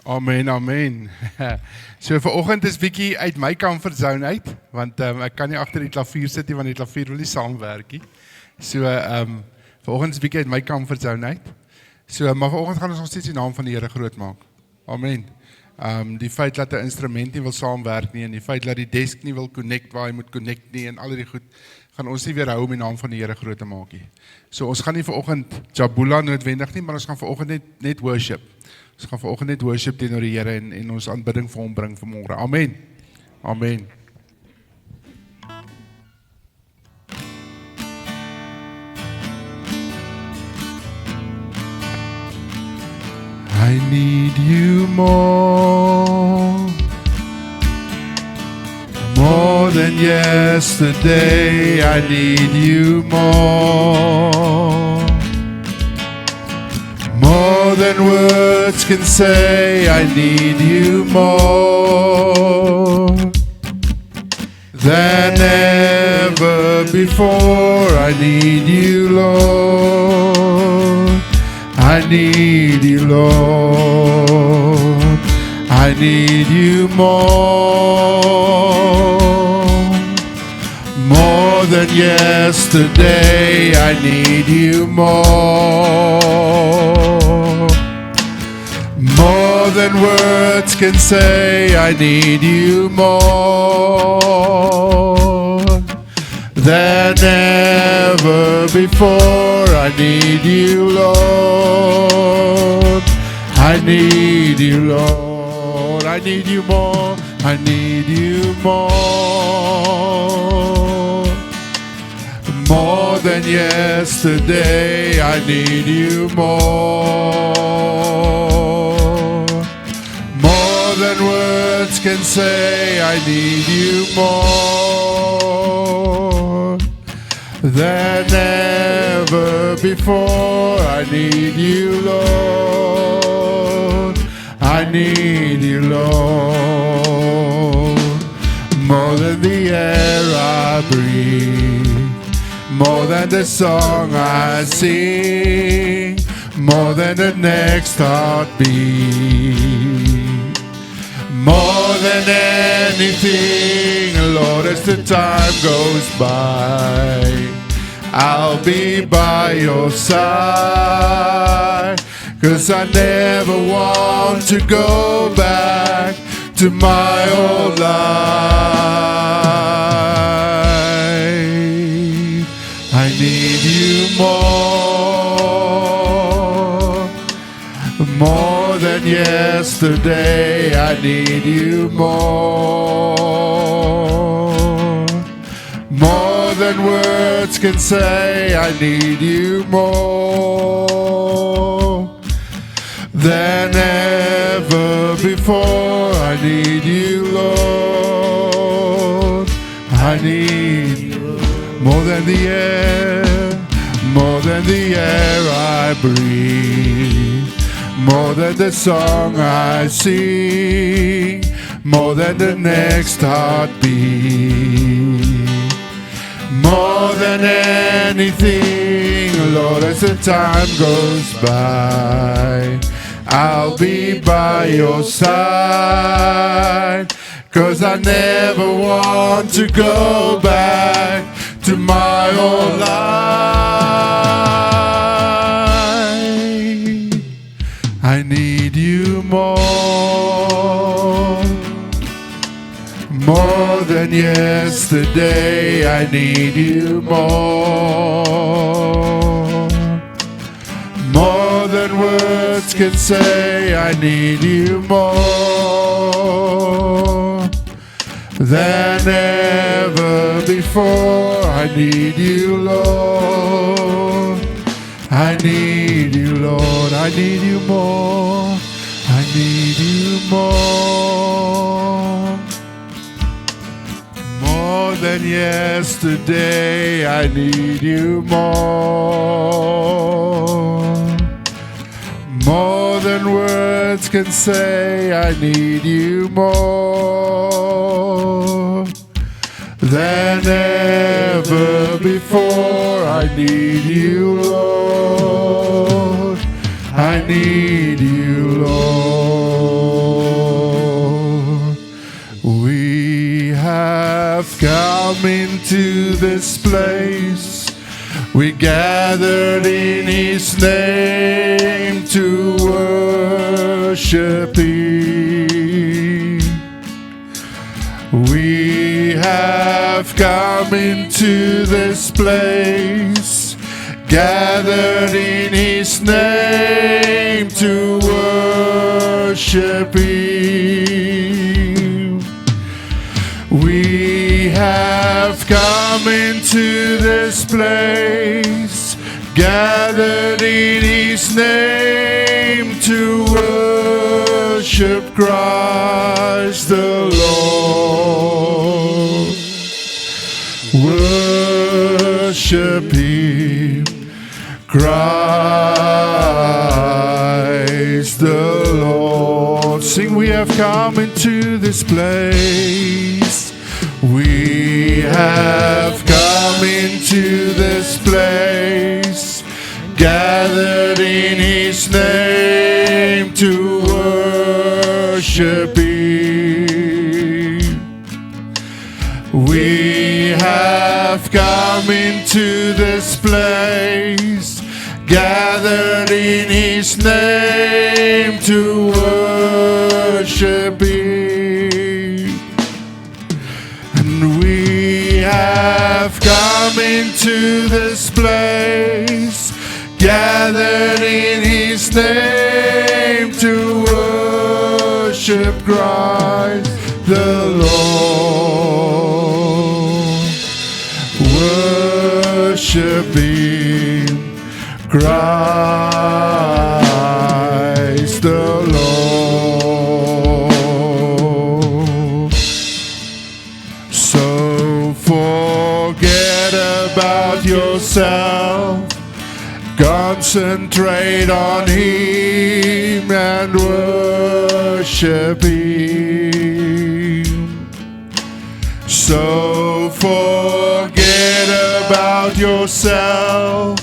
Amen, amen. So vanoggend is bietjie uit my comfort zone uit, want ek kan nie agter die klavier sit nie, want die klavier wil nie saamwerk nie. So vanoggend is bietjie uit my comfort zone uit. So maar vanoggend gaan ons nog steeds die naam van die Here groot maak. Amen. Die feit dat 'n instrument nie wil saamwerk nie en die feit dat die desk nie wil connect waar hy moet connect nie en al die goed gaan ons nie weerhou om die naam van die Here groot te maak nie. So ons gaan nie vanoggend Jabula noodwendig nie, maar ons gaan vanoggend net worship. Ons gaan vanoggend net worship teenoor die Here en ons aanbidding vir hom bring vanmôre. Amen. Amen. I need you more than yesterday. I need you more than words can say. I need you more than ever before. I need you, Lord. I need you, Lord. I need you more than yesterday. I need you more than words can say. I need you more than ever before. I need you, Lord. I need you, Lord. I need you more. I need you more than yesterday. I need you more than words can say. I need you more than ever before. I need you, Lord. I need you, Lord. More than the air I breathe, more than the song I sing, more than the next heartbeat, more than anything, Lord, as the time goes by, I'll be by your side, 'cause I never want to go back to my old life. I need you more than yesterday. I need you more than words can say. I need you more than ever before. I need you, Lord. I need you. more than the air, more than the air I breathe, more than the song I sing, more than the next heartbeat. More than anything, Lord, as the time goes by, I'll be by your side, 'cause I never want to go back to my old life. I need you more than yesterday. I need you more than words can say. I need you more than ever before. I need you, Lord. I need you, Lord. I need you more. I need you more. More than yesterday, I need you more than words can say. I need you more than ever before. I need you, Lord. I need you, Lord. We have come into this place. We gathered in His name to worship Him. We have come into this place, gathered in His name to worship Him. We have come into this place, gathered in His name to worship Christ the Lord. Worship Him, Christ the Lord. Sing, we have come into this place. We have come into this place, gathered in His name to worship Him. We have come into this place, gathered in His name to worship Him. And we have come into this place, gathered in His name to worship Christ the Lord. Worship Him, Christ the Lord. So forget about yourself, concentrate on Him and worship Him. So forget about yourself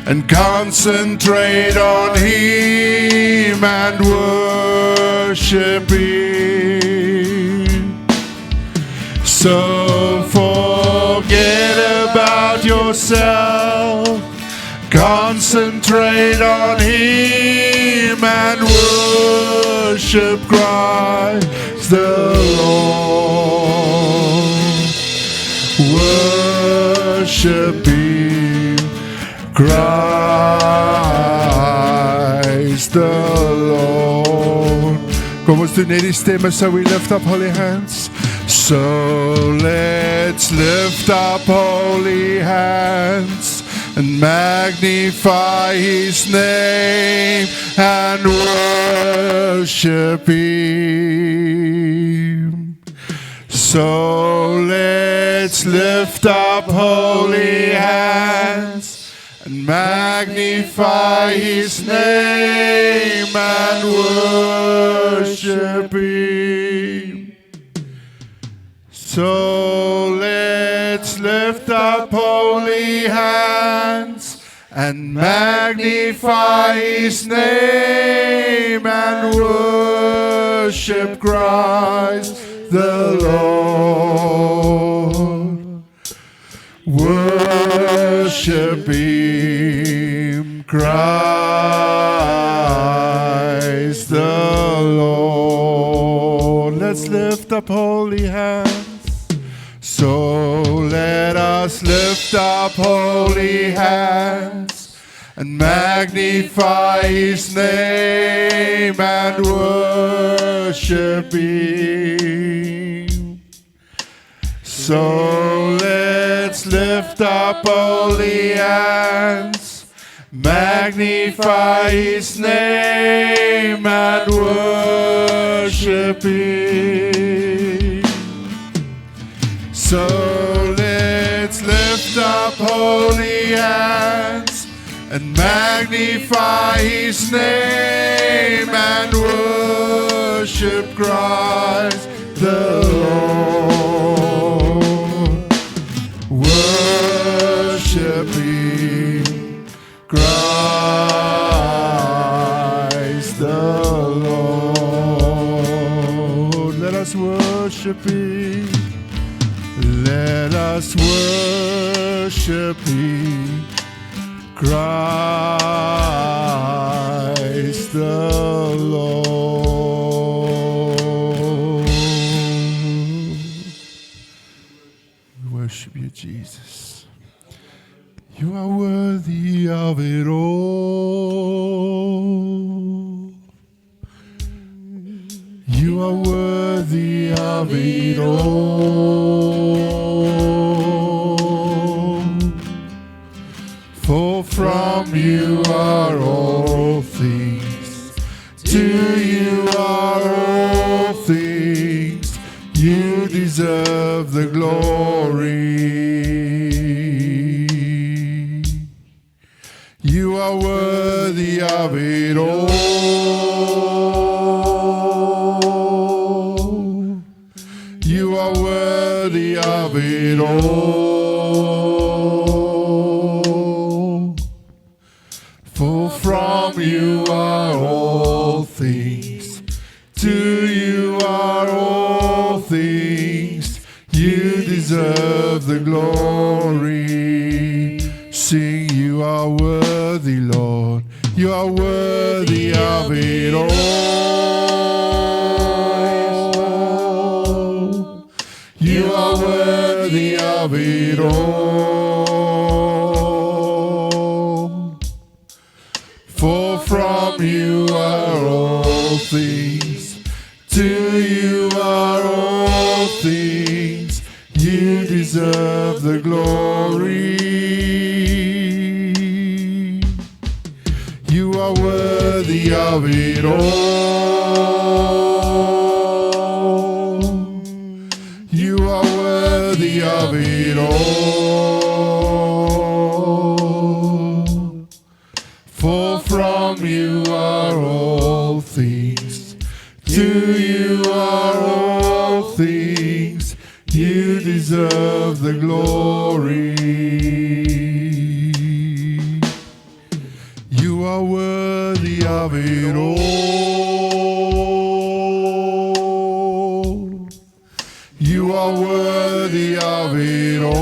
and concentrate on Him and worship Him. So forget about yourself, concentrate on Him and worship Christ the Lord. Worship Him, Christ the Lord. Kom ons doen net die stemme, so we lift up holy hands. So let's lift up holy hands and magnify His name and worship Him. So let's lift up holy hands and magnify His name and worship Him. So let's lift up holy hands and magnify His name and worship Christ the Lord. Worship Him, Christ the Lord. Let's lift up holy hands. So let us lift up holy hands and magnify His name and worship Him. So let's lift up holy hands, magnify His name and worship Him. So let's lift up holy hands and magnify His name and worship Christ the Lord. Worship Him, Christ the Lord. Let us worship Him. Let us worship Him, Christ the Lord. We worship You, Jesus. You are worthy of it all. You are worthy of it all. For from You are all things, to You are all things. You deserve the glory. You are worthy of it all. You are worthy of it all. For from You are all things, to You are all things. You deserve the glory. Sing, You are worthy, Lord. You are worthy of it all. You are worthy of it all. For from You are all things, to You are all things. You deserve the glory. You are worthy of it all. You are worthy of it all. For from You are all things, to You are all things. You deserve the glory. You are worthy of it all. You are worthy of it all.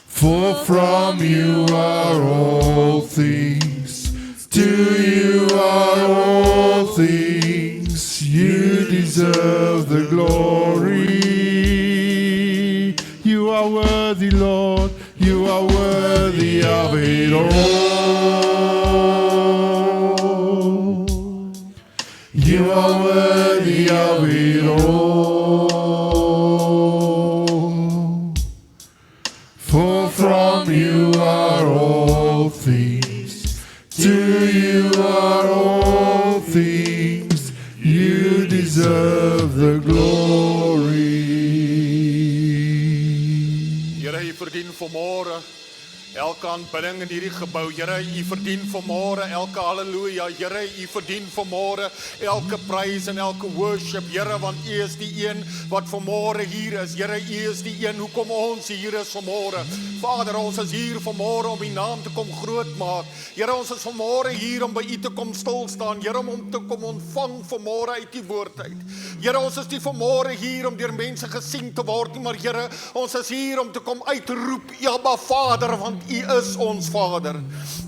For from You are all things, to You are all things. You deserve the glory. You are worthy, Lord. You are worthy of it all. You are worthy of it all. For from You are all things, to You are all things. You verdien vanmôre elke aanbidding in hierdie gebou. Here, U verdien vanmôre elke halleluja. Here, U verdien vanmôre elke prys en elke worship. Here, want U is die een wat vanmôre hier is. Here, U is die een hoekom ons hier is vanmôre. Vader, ons is hier vanmôre om U naam te kom groot maak. Here, ons is vanmôre hier om by U te kom stil staan. Here, om te kom ontvang vanmôre uit U woord uit. Here, ons is nie vanmôre hier om deur mense gesien te word nie, maar Here, ons is hier om te kom uitroep, Abba Vader, want U is ons Vader.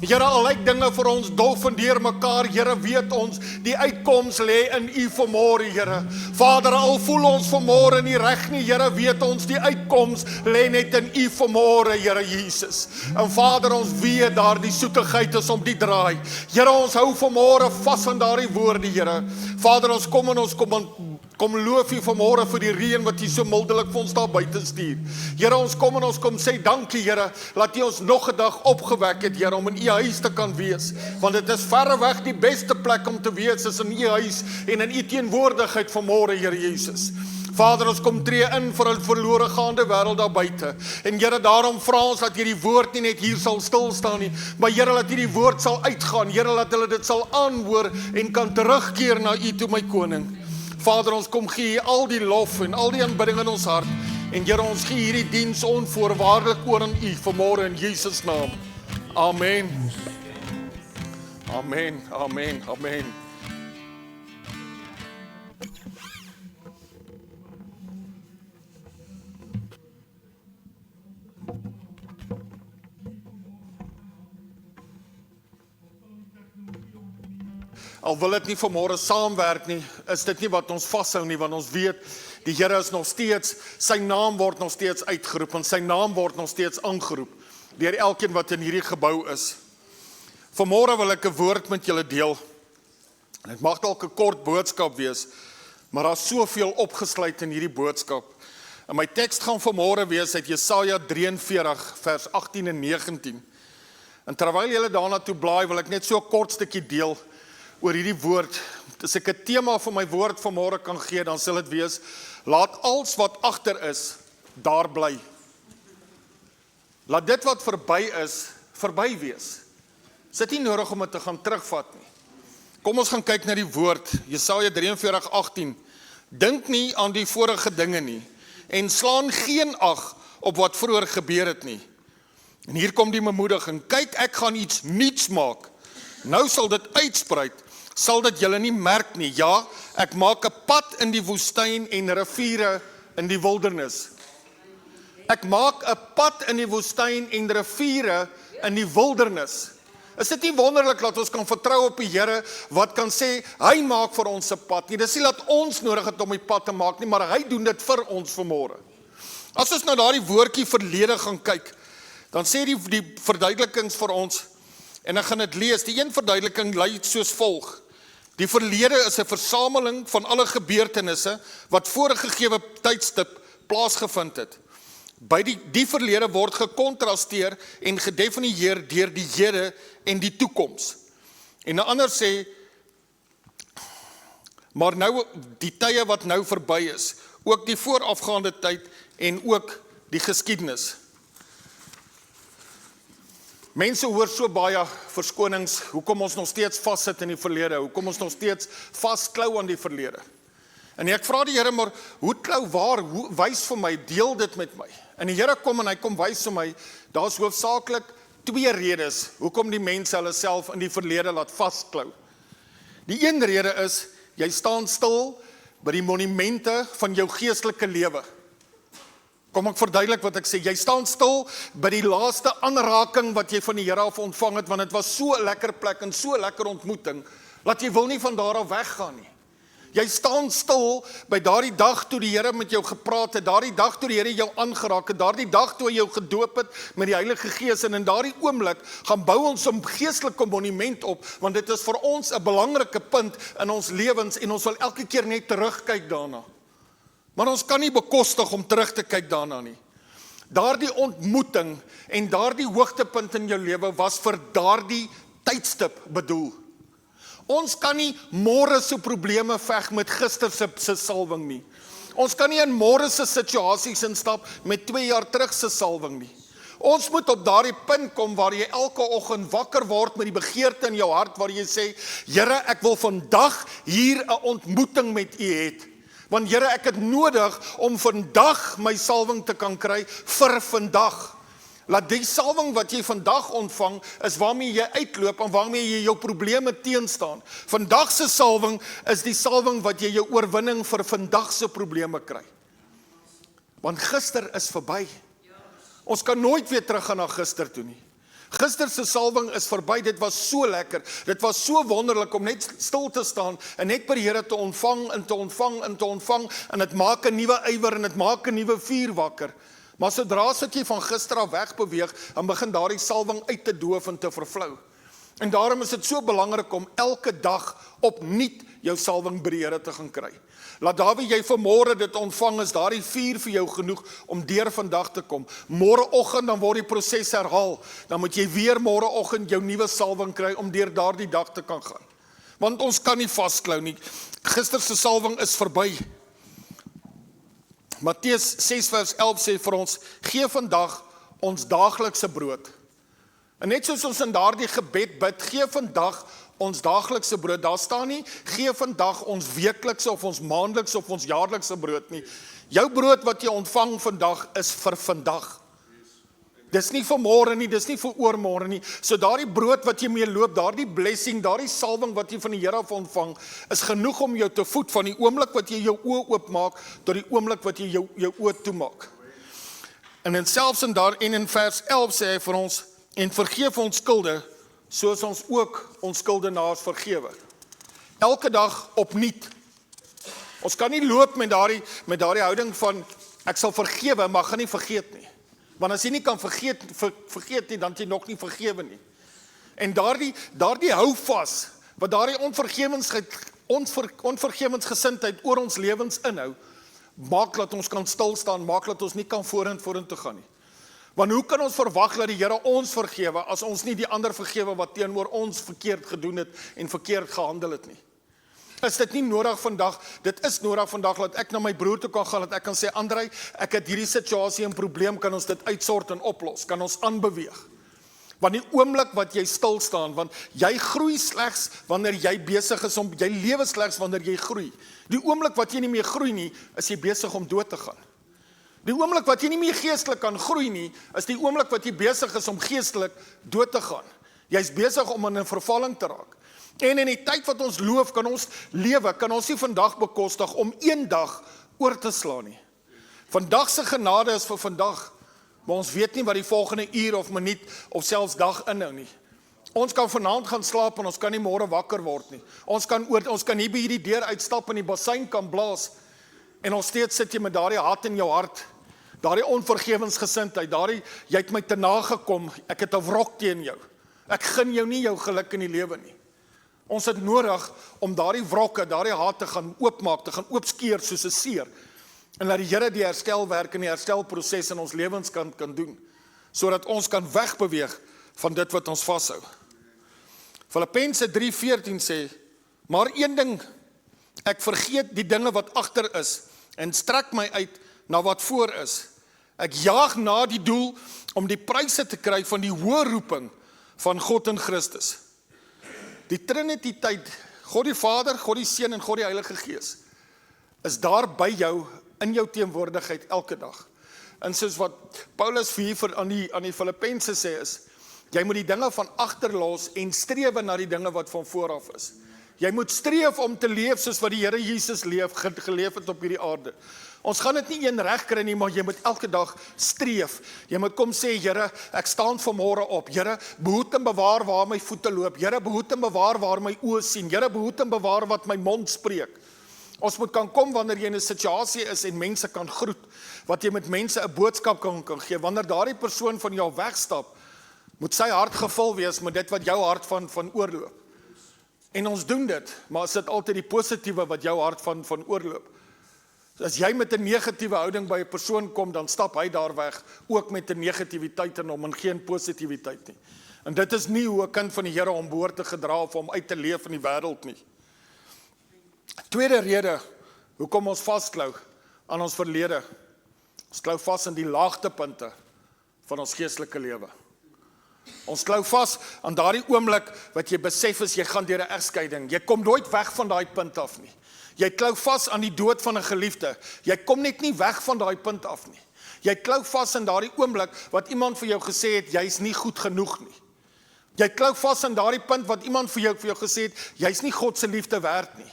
Here, al lyk dinge vir ons dof en deur mekaar, Here, weet ons, die uitkoms lê in U vanmôre, Here. Vader, al voel ons vanmôre nie reg nie, Here, weet ons, die uitkoms lê net in U vanmôre, Here Jesus. En Vader, ons weet daar die soetigheid is om die draai. Here, ons hou vanmôre vas aan daardie woorde, Here. Vader, ons kom en ons kom loof U vanmôre vir die reën wat U so mildelik vir ons daar buite stuur. Here, ons kom en ons kom sê dankie, Here, laat U ons nog 'n dag opgewek het, Here, om in U huis te kan wees. Want dit is verreweg die beste plek om te wees, is in U huis en in U teenwoordigheid vanmôre, Here Jesus. Vader, ons kom tree in vir 'n verlore gaande wêreld daar buite. En Here, daarom vra ons dat hierdie woord nie net hier sal stil staan nie, maar Here, laat hierdie woord sal uitgaan. Here, laat hulle dit sal aanhoor en kan terugkeer na U toe, my koning. Vader, ons kom gee al die lof en al die aanbidding in ons hart. En Here, ons gee hierdie diens onvoorwaardelik oor aan U vanmôre in Jesus naam. Amen. Amen. Amen. Amen. Al wil dit nie vanmôre saamwerk nie, is dit nie wat ons vashou nie, want ons weet, die Here is nog steeds, sy naam word nog steeds uitgeroep, en sy naam word nog steeds aangeroep, deur elkeen wat in hierdie gebou is. Vanmôre wil ek 'n woord met julle deel, en dit mag dalk 'n kort boodskap wees, maar daar is soveel opgesluit in hierdie boodskap. En my teks gaan vanmôre wees uit Jesaja 43, vers 18 en 19. En terwyl julle daarna toe blaai, wil ek net so 'n kort stukkie deel oor hierdie woord. As ek 'n tema vir my woord vanmôre kan gee, dan sal dit wees, laat alles wat agter is, daar bly. Laat dit wat verby is, verby wees. Is dit nie nodig om dit te gaan terugvat nie. Kom ons gaan kyk na die woord, Jesaja 43, 18. Dink nie aan die vorige dinge nie, en slaan geen ag op wat vroeër gebeur het nie. En hier kom die bemoediging, kyk, ek gaan iets nuuts maak. Nou sal dit uitspruit, sal dit julle nie merk nie. Ja, ek maak 'n pad in die woestyn en riviere in die wildernis. Ek maak 'n pad in die woestyn en riviere in die wildernis. Is dit nie wonderlik dat ons kan vertrou op die Here wat kan sê, hy maak vir ons 'n pad nie. Dis nie dat ons nodig het om die pad te maak nie, maar hy doen dit vir ons vanmôre. As ons nou daardie woordjie verlede gaan kyk, dan sê die verduidelikings vir ons, en ek gaan dit lees, die een verduideliking lui soos volg. Die verlede is 'n versameling van alle gebeurtenisse wat voor 'n gegeewe tydstip plaasgevind het. By die verlede word gekontrasteer en gedefinieer deur die hede en die toekoms. En 'n ander sê, maar nou die tye wat nou verby is, ook die voorafgaande tyd en ook die geskiedenis. Mense hoor so baie verskonings, hoekom ons nog steeds vassit in die verlede, hoekom ons nog steeds vasklou aan die verlede. En ek vra die Here, maar hoe klou waar, wys vir my, deel dit met my. En die Here kom en hy kom wys vir my, daar is hoofsaaklik 2 redes, hoekom die mense hulle self in die verlede laat vasklou. Die een rede is, jy staan stil by die monumente van jou geestelike lewe. Kom ek verduidelik wat ek sê, jy staan stil by die laaste aanraking wat jy van die Here af ontvang het, want dit was so 'n lekker plek en so 'n lekker ontmoeting, dat jy wil nie van daar af weggaan nie. Jy staan stil by daardie dag toe die Here met jou gepraat het, daardie dag toe die Here jou aangeraak het, daardie dag toe hy jou gedoop het met die Heilige Gees, en in daardie oomblik gaan bou ons 'n geestelike monument op, want dit is vir ons 'n belangrike punt in ons lewens, en ons wil elke keer net terugkyk daarna. Maar ons kan nie bekostig om terug te kyk daarna nie. Daardie ontmoeting en daardie hoogtepunt in jou lewe was vir daardie tydstip bedoel. Ons kan nie môre se probleme veg met gister se salwing nie. Ons kan nie in môre se situasies instap met 2 jaar terug se salwing nie. Ons moet op daardie punt kom waar jy elke oggend wakker word met die begeerte in jou hart waar jy sê, Here, ek wil vandag hier 'n ontmoeting met U hê. Want Here, ek het nodig om vandag my salwing te kan kry vir vandag. Laat die salwing wat jy vandag ontvang, is waarmee jy uitloop en waarmee jy jou probleme teenstaan. Vandag se salwing is die salwing wat jy jou oorwinning vir vandag se probleme kry. Want gister is verby. Ons kan nooit weer teruggaan na gister toe nie. Gister se salwing is verby, dit was so lekker, dit was so wonderlik om net stil te staan en net by die Here te ontvang en te ontvang en te ontvang en dit maak 'n nuwe ywer en dit maak 'n nuwe vuur wakker. Maar sodra sit jy van gister af wegbeweeg, dan begin daardie salwing uit te doof en te vervlou. En daarom is dit so belangrik om elke dag opnuut jou salwing by die Here te gaan kry. Laat daar wie jy vanmôre dit ontvang, is daardie vuur vir jou genoeg om deur vandag te kom. Môreoggend dan word die proses herhaal. Dan moet jy weer môreoggend jou nuwe salwing kry om deur daardie dag te kan gaan. Want ons kan nie vasklou nie. Gister se salwing is verby. Matteus 6 vers 11 sê vir ons, gee vandag ons daaglikse brood. En net soos ons in daardie gebed bid, gee vandag ons daaglikse brood, daar staan nie, gee vandag ons weeklikse of ons maandelikse of ons jaarlikse brood nie. Jou brood wat jy ontvang vandag is vir vandag. Dis nie vir môre nie, dis nie vir oormôre nie. So daardie brood wat jy mee loop, daardie blessing, daardie salwing wat jy van die Here af ontvang, is genoeg om jou te voed van die oomblik wat jy jou oë oopmaak tot die oomblik wat jy jou oë toemaak. En dan selfs in vers 11 sê hy vir ons, en vergeef ons skulde, soos ons ook ons skuldenaars vergewe. Elke dag opnuut. Ons kan nie loop met daardie houding van, ek sal vergewe, maar gaan nie vergeet nie. Want as jy nie kan vergeet nie, dan het jy nog nie vergewe nie. En daardie hou vas, wat daardie onvergewensgesindheid oor ons lewens inhou, maak dat ons kan stilstaan, maak dat ons nie kan vorentoe gaan nie. Want hoe kan ons verwag dat die Here ons vergewe, as ons nie die ander vergewe wat teenoor ons verkeerd gedoen het en verkeerd gehandel het nie? Is dit nie nodig vandag, dit is nodig vandag, dat ek na my broer toe kan gaan, dat ek kan sê, Andrei, ek het hierdie situasie en probleem, kan ons dit uitsort en oplos, kan ons aanbeweeg. Want die oomblik wat jy stil staan, want jy groei slegs wanneer jy besig is jy lewe slegs wanneer jy groei. Die oomblik wat jy nie meer groei nie, is jy besig om dood te gaan. Die oomblik wat jy nie meer geestelik kan groei nie, is die oomblik wat jy besig is om geestelik dood te gaan. Jy's besig om in 'n vervalling te raak. En in die tyd wat ons lewe, kan ons nie vandag bekostig om een dag oor te slaan nie. Vandag se genade is vir vandag, maar ons weet nie wat die volgende uur of minuut of selfs dag inhou nie. Ons kan vanaand gaan slaap en ons kan nie môre wakker word nie. Ons kan hier by hierdie deur uitstap en die bassein kan blaas en nog steeds sit jy met daardie haat in jou hart, daardie onvergewensgesindheid, jy het my te nagekom, ek het 'n wrok teen jou. Ek gun jou nie jou geluk in die lewe nie. Ons het nodig om daardie wrokke, daardie haat te gaan oopmaak, te gaan oopskeer soos 'n seer. En laat die Here die herstelwerk en die herstelproses in ons lewens kan doen, sodat ons kan wegbeweeg van dit wat ons vashou. Filippense 3:14 sê, maar een ding, ek vergeet die dinge wat agter is en strek my uit na wat voor is. Ek jaag na die doel om die pryse te kry van die hoë roeping van God in Christus. Die Triniteit, God die Vader, God die Seun en God die Heilige Gees, is daar by jou, in jou teenwoordigheid elke dag. En soos wat Paulus vir aan die Filippense sê is, jy moet die dinge van agter los en streef na die dinge wat van vooraf is. Jy moet streef om te leef soos wat die Here Jesus geleef het op hierdie aarde. Ons gaan dit nie een reg kry nie, maar jy moet elke dag streef. Jy moet kom sê, Here, ek staan vanmôre op. Here, behoed en bewaar waar my voete loop. Here, behoed en bewaar waar my oë sien. Here, behoed en bewaar wat my mond spreek. Ons moet kan kom wanneer jy in 'n situasie is en mense kan groet, wat jy met mense 'n boodskap kan gee. Wanneer daardie persoon van jou wegstap, moet sy hart gevul wees met dit wat jou hart van oorloop. En ons doen dit, maar is dit altyd die positiewe wat jou hart van oorloop. As jy met 'n negatiewe houding by 'n persoon kom, dan stap hy daar weg, ook met 'n negativiteit in hom en geen positiwiteit nie. En dit is nie hoe 'n kind van die Here om behoort te gedra of om uit te leef in die wêreld nie. Tweede rede, hoekom ons vasklou aan ons verlede. Ons klou vas in die laagtepunte van ons geestelike lewe. Ons klou vas aan daardie oomblik wat jy besef is, jy gaan deur 'n egskeiding. Jy kom nooit weg van daai punt af nie. Jy klou vas aan die dood van 'n geliefde. Jy kom net nie weg van daai punt af nie. Jy klou vas in daardie oomblik wat iemand vir jou gesê het, jy's nie goed genoeg nie. Jy klou vas in daardie punt wat iemand vir jou gesê het, jy's nie God se liefde werd nie.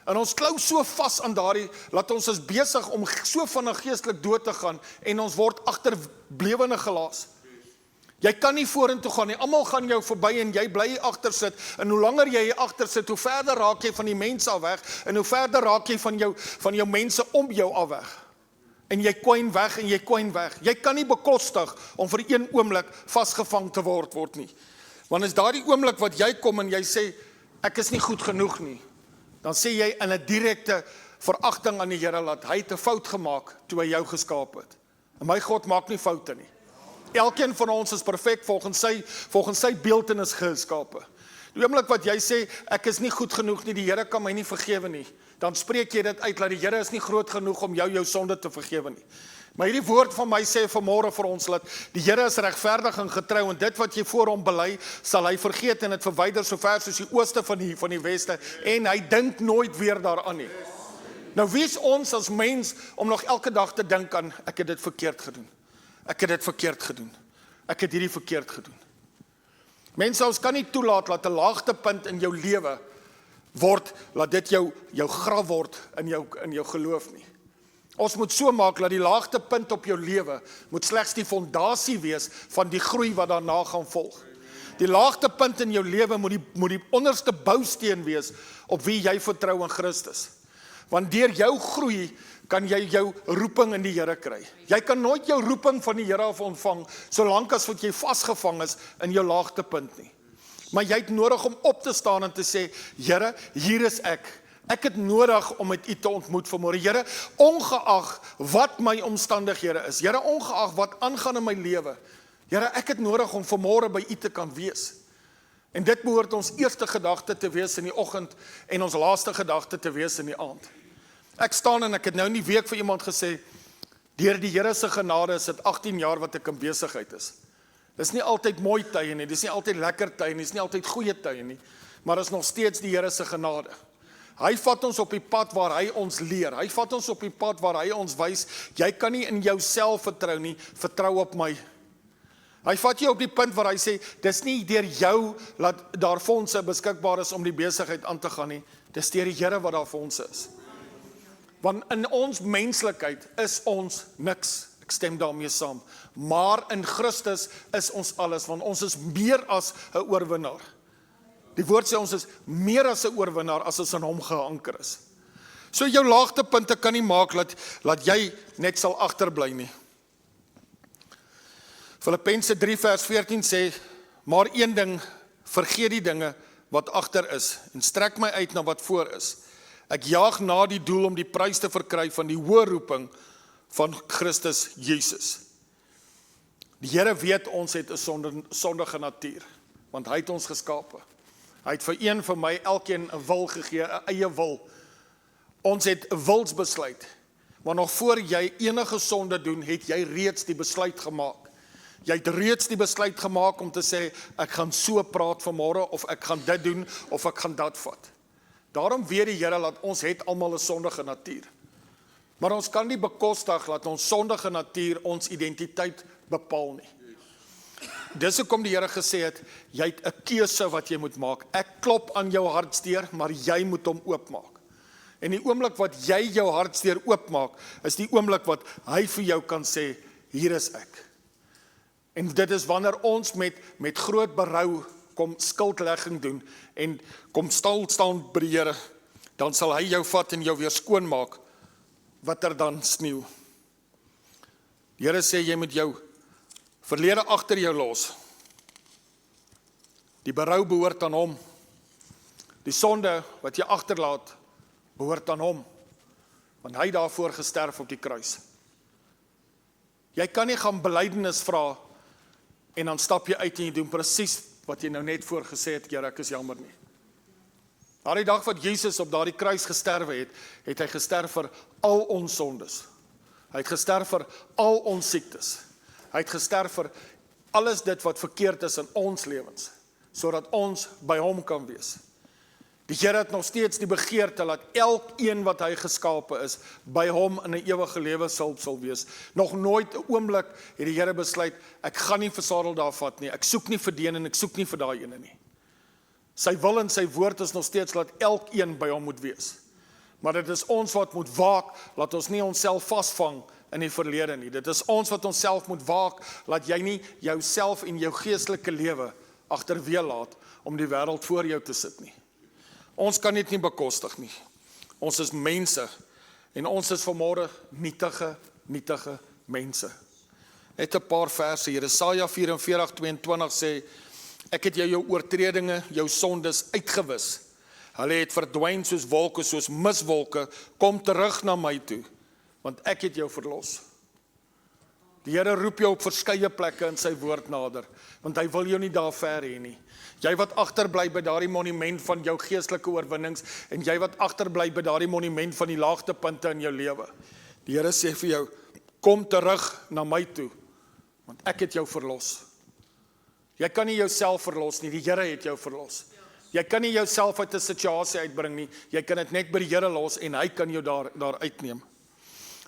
En ons klou so vas aan daardie, laat ons is besig om so vinnig geestelik dood te gaan en ons word agterblewende gelaat. Jy kan nie vorentoe gaan nie. Almal gaan jou verby en jy bly hier agter sit. En hoe langer jy hier agter sit, hoe verder raak jy van die mense af weg en hoe verder raak jy van jou mense om jou af weg. En jy kwyn weg en jy kwyn weg. Jy kan nie bekostig om vir een oomblik vasgevang te word nie. Want is daardie oomblik wat jy kom en jy sê ek is nie goed genoeg nie. Dan sê jy in 'n direkte veragting aan die Here dat hy het 'n fout gemaak toe hy jou geskaap het. En my God maak nie foute nie. Elkeen van ons is perfek volgens sy beeltenis geskape. Die oomblik wat jy sê ek is nie goed genoeg nie, die Here kan my nie vergewe nie, dan spreek jy dit uit dat die Here is nie groot genoeg om jou sonde te vergewe nie. Maar hierdie woord van my sê vanmôre vir ons dat die Here is regverdig en getrou en dit wat jy voor hom bely, sal hy vergeet en dit verwyder so ver soos die ooste van die weste en hy dink nooit weer daaraan nie. Nou wie is ons as mens om nog elke dag te dink aan ek het dit verkeerd gedoen. Ek het dit verkeerd gedoen. Ek het hierdie verkeerd gedoen. Mense, ons kan nie toelaat dat 'n laagtepunt in jou lewe word, laat dit jou graf word in jou geloof nie. Ons moet so maak dat die laagtepunt op jou lewe moet slegs die fondasie wees van die groei wat daarna gaan volg. Die laagtepunt in jou lewe moet die onderste bousteen wees op wie jy vertrou in Christus. Want deur jou groei kan jy jou roeping in die Here kry. Jy kan nooit jou roeping van die Here af ontvang, solank as wat jy vasgevang is in jou laagtepunt nie. Maar jy het nodig om op te staan en te sê, Here, hier is ek. Ek het nodig om met U te ontmoet vanmôre. Here, ongeag wat my omstandighede is. Here, ongeag wat aangaan in my lewe. Here, ek het nodig om vanmôre by U te kan wees. En dit behoort ons eerste gedagte te wees in die oggend en ons laaste gedagte te wees in die aand. Ek staan en ek het nou in die week vir iemand gesê, deur die Here se genade is dit 18 jaar wat ek in besigheid is. Dis nie altyd mooi tye nie, dis nie altyd lekker tye nie, dis nie altyd goeie tye nie, maar is nog steeds die Here se genade. Hy vat ons op die pad waar hy ons leer. Hy vat ons op die pad waar hy ons wys, jy kan nie in jouself vertrou nie, vertrou op my. Hy vat jou op die punt waar hy sê, dis nie deur jou dat daar fondse beskikbaar is om die besigheid aan te gaan nie, dis deur die Here wat daar fondse is. Want in ons menslikheid is ons niks, ek stem daarmee saam, maar in Christus is ons alles, want ons is meer as 'n oorwinnaar. Die woord sê ons is meer as 'n oorwinnaar as ons in hom geanker is. So jou laagtepunte kan nie maak dat jy net sal agterbly nie. Filippense 3 vers 14 sê, maar een ding, vergeet die dinge wat agter is en strek my uit na wat voor is. Ek jaag na die doel om die prys te verkry van die hoë roeping van Christus Jesus. Die Here weet ons het 'n sondige natuur, want hy het ons geskape. Hy het vir een van my elkeen 'n wil gegee, 'n eie wil. Ons het 'n wilsbesluit, maar nog voor jy enige sonde doen, het jy reeds die besluit gemaak. Jy het reeds die besluit gemaak om te sê, ek gaan so praat vanmôre, of ek gaan dit doen, of ek gaan dat vat. Daarom weet die Here dat ons het almal 'n sondige natuur. Maar ons kan nie bekostig dat ons sondige natuur ons identiteit bepaal nie. Dis hoekom die Here gesê het, jy het 'n keuse wat jy moet maak. Ek klop aan jou hartsdeur, maar jy moet hom oopmaak. En die oomblik wat jy jou hartsdeur oopmaak, is die oomblik wat hy vir jou kan sê, hier is ek. En dit is wanneer ons met groot berou kom skuldlegging doen en kom staan by die Here, dan sal hy jou vat en jou weer skoon maak, wat dan sneeu. Die Here sê jy moet jou verlede agter jou los. Die berou behoort aan hom. Die sonde wat jy agterlaat, behoort aan hom, want hy daarvoor gesterf op die kruis. Jy kan nie gaan belydenis vra en dan stap jy uit en jy doen presies wat jy nou net voorgesê het, Here, ek is jammer nie. Daardie dag wat Jesus op daardie kruis gesterwe het, het hy gesterf vir al ons sondes. Hy het gesterf vir al ons siektes. Hy het gesterf vir alles dit wat verkeerd is in ons lewens, sodat ons by hom kan wees. Die Here het nog steeds die begeerte dat elkeen wat hy geskape is, by hom in 'n ewige lewe sal wees. Nog nooit 'n oomblik het die Here besluit, ek gaan nie vir Sarel daar vat nie, ek soek nie vir die een en ek soek nie vir daai ene nie. Sy wil en sy woord is nog steeds dat elkeen by hom moet wees. Maar dit is ons wat moet waak, laat ons nie onsself vasvang in die verlede nie. Dit is ons wat onsself moet waak, laat jy nie jouself en jou geestelike lewe agterweë laat om die wêreld voor jou te sit nie. Ons kan dit nie bekostig nie. Ons is mense en ons is vanmôre nietige mense. Net 'n paar verse hier. Jesaja 44:22 sê, ek het jou oortredinge, jou sondes uitgewis. Hulle het verdwyn soos wolke, soos miswolke, kom terug na my toe, want ek het jou verlos. Die Here roep jou op verskeie plekke in sy woord nader, want hy wil jou nie daar ver hê nie. Jy wat agterbly by daardie monument van jou geestelike oorwinnings, en jy wat agterbly by daardie monument van die laagtepunte in jou lewe. Die Here sê vir jou, kom terug na my toe, want ek het jou verlos. Jy kan nie jouself verlos nie, die Here het jou verlos. Jy kan nie jouself uit 'n situasie uitbring nie, jy kan dit net by die Here los en hy kan jou daar uitneem.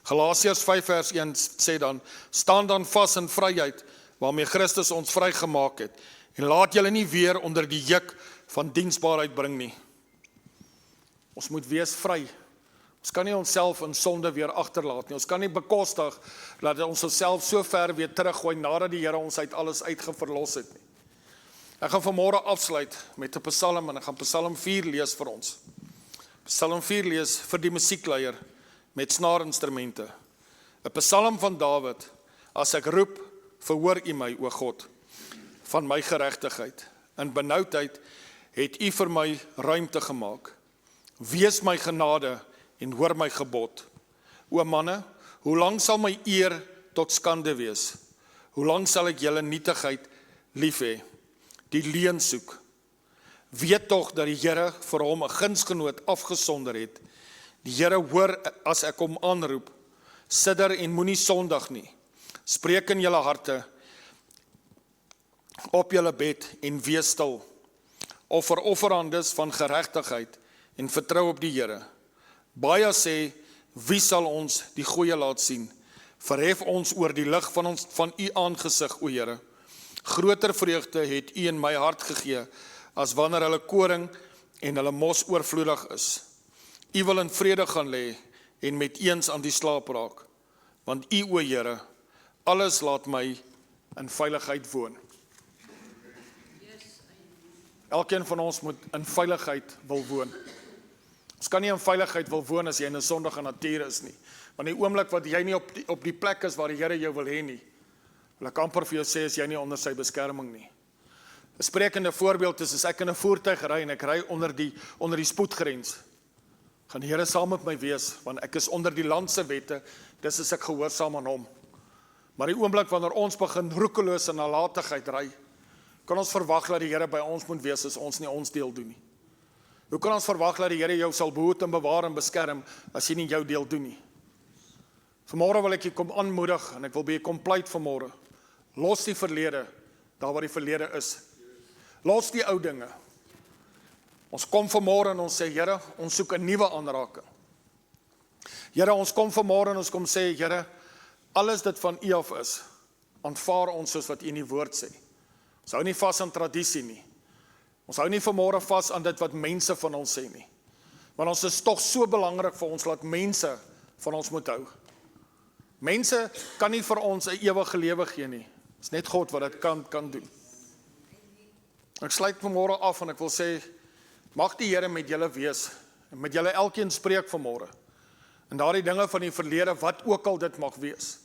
Galasiërs 5:1 sê dan, staan dan vas in vryheid, waarmee Christus ons vrygemaak het, en laat julle nie weer onder die juk van diensbaarheid bring nie. Ons moet wees vry. Ons kan nie onsself in sonde weer agterlaat nie. Ons kan nie bekostig dat ons onsself so ver weer teruggooi nadat die Here ons uit alles uitgeverlos het nie. Ek gaan vanmôre afsluit met 'n psalm en ek gaan Psalm 4 lees vir ons. Psalm 4 lees vir die musiekleier met snaarinstrumente. 'n Psalm van Dawid. As ek roep, verhoor U my, o God, van my geregtigheid. In benoudheid het U vir my ruimte gemaak. Wees my genade en hoor my gebod. O manne, hoe lank sal my eer tot skande wees? Hoe lank sal ek julle nietigheid lief hê? Die leuen soek. Weet tog dat die Here vir hom 'n gunsgenoot afgesonder het. Die Here hoor as ek hom aanroep. Sidder en moenie sondig nie. Spreek in julle harte op julle bed en wees stil. Offer offerandes van geregtigheid en vertrou op die Here. Baie sê, wie sal ons die goeie laat sien? Verhef ons oor die lig van U aangesig, o Here. Groter vreugde het U in my hart gegee, as wanneer hulle koring en hulle mos oorvloedig is. U wil in vrede gaan lê en met eens aan die slaap raak, want U, o Here, alles laat my in veiligheid woon. Elkeen van ons moet in veiligheid wil woon. Ons kan nie in veiligheid wil woon as jy in 'n sondige natuur is nie. Want die oomblik wat jy nie op die plek is waar die Here jou wil hê nie, wil ek amper vir jou sê, is jy nie onder sy beskerming nie. 'n Sprekende voorbeeld is, as ek in 'n voertuig ry en ek ry onder die spoedgrens, gaan die Here saam met my wees, want ek is onder die land se wette, dis as ek gehoorsaam aan hom. Maar die oomblik wanneer ons begin roekeloos en nalatigheid ry, kan ons verwag dat die Here by ons moet wees as ons nie ons deel doen nie. Hoe kan ons verwag dat die Here jou sal behoed en bewaar en beskerm as jy nie jou deel doen nie? Vanmôre wil ek jy kom aanmoedig en ek wil by jy kom pleit vanmôre. Los die verlede, daar waar die verlede is. Los die ou dinge. Ons kom vanmôre en ons sê, Here, ons soek 'n nuwe aanraking. Here, ons kom vanmôre en ons kom sê, Here, alles dit van U af is, aanvaar ons soos wat U in die woord sê. Ons hou nie vas aan tradisie nie. Ons hou nie vanmôre vas aan dit wat mense van ons sê nie. Want ons is tog so belangrik vir ons, dat mense van ons moet hou. Mense kan nie vir ons 'n ewige lewe gee nie. Dit is net God wat dit kan doen. Ek sluit vanmôre af en ek wil sê, mag die Here met julle wees, en met julle elkeen spreek vanmôre. En daardie dinge van die verlede, wat ook al dit mag wees,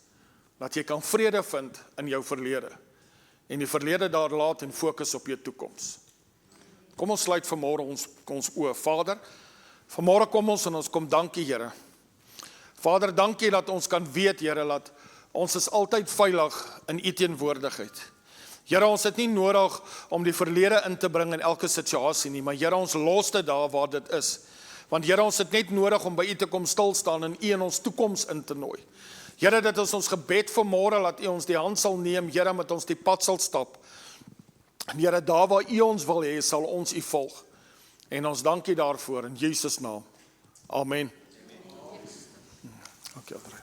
dat jy kan vrede vind in jou verlede. En die verlede daar laat en fokus op jou toekoms. Kom ons sluit vanmôre ons oë. Vader, vanmôre kom ons en ons kom dankie, Here. Vader, dankie dat ons kan weet, Here, dat ons is altyd veilig in U teenwoordigheid. Here, ons het nie nodig om die verlede in te bring in elke situasie nie, maar Here, ons los dit daar waar dit is. Want Here, ons het net nodig om by U te kom stil staan en U in ons toekoms in te nooi. Here, dit is ons gebed vanmôre, dat U ons die hand sal neem, Here, met ons die pad sal stap. En Here, daar waar U ons wil hê, sal ons U volg. En ons dank U daarvoor, in Jesus naam. Amen. Dankie, André.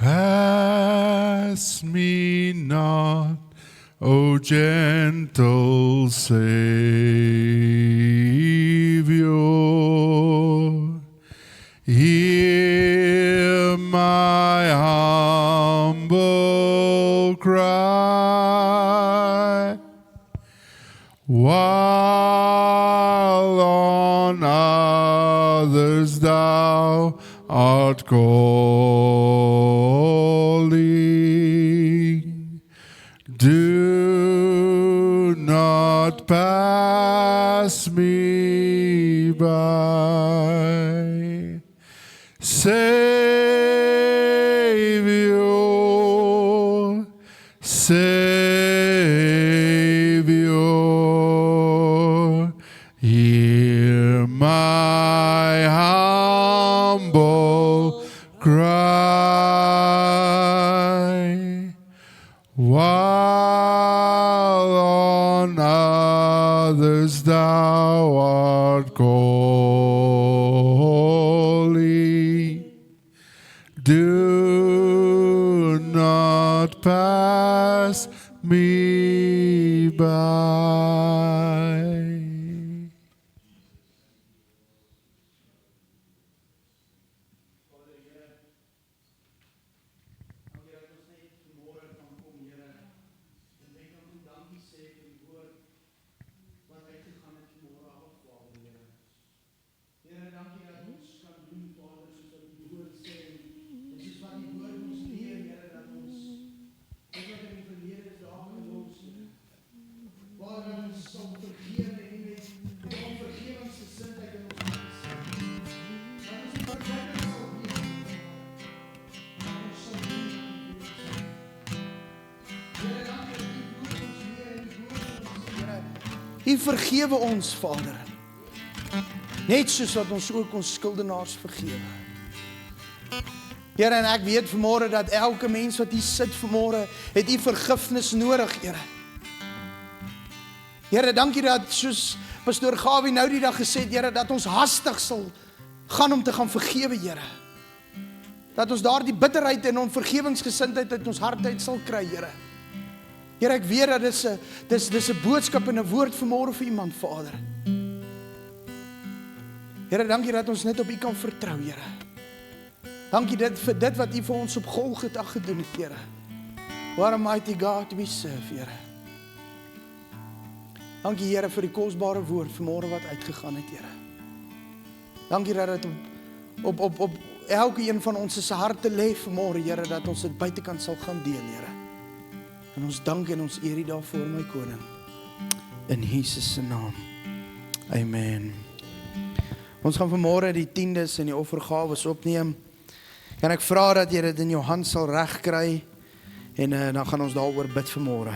Pass me not, O gentle Savior. Hear my humble cry, while on others thou art calling. Do not pass me by, Savior, Savior, hear my humble cry, while on others thou art calling. Do not pass me by. U vergewe ons, Vader. Net soos wat ons ook ons skuldenaars vergewe. Here, en ek weet vanmôre dat elke mens wat hier sit vanmôre, het U vergifnis nodig, Here. Here, dankie dat soos Pastoor Gawie nou die dag gesê het, Here, dat ons hastig sal gaan om te gaan vergewe, Here. Dat ons daardie bitterheid en onvergewingsgesindheid uit ons hart uit sal kry, Here. Here, ek weet dat dis 'n boodskap en 'n woord vanmôre vir iemand, Vader. Here, dankie dat ons net op U kan vertrou, Here. Dankie vir dit wat U vir ons op Golgotha gedoen het, Here. What a mighty God we serve, Here. Dankie, Here, vir die kosbare woord vanmôre wat uitgegaan het, Here. Dankie dat dit op elke een van ons se harte lê vanmôre, Here, dat ons dit buitekant sal gaan deel, Here. En ons dank en ons eer U daarvoor, my koning. In Jesus se naam. Amen. Ons gaan vanmôre die tiendes en die offergawes opneem. En ek vra dat jy dit in jou hand sal regkry en dan gaan ons daaroor bid vanmôre.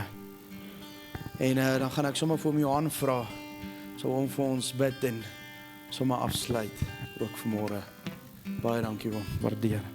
En dan gaan ek sommer vir hom Johan vra, sal hom vir ons bid en sommer afsluit ook vanmôre. Baie dankie, waardeer.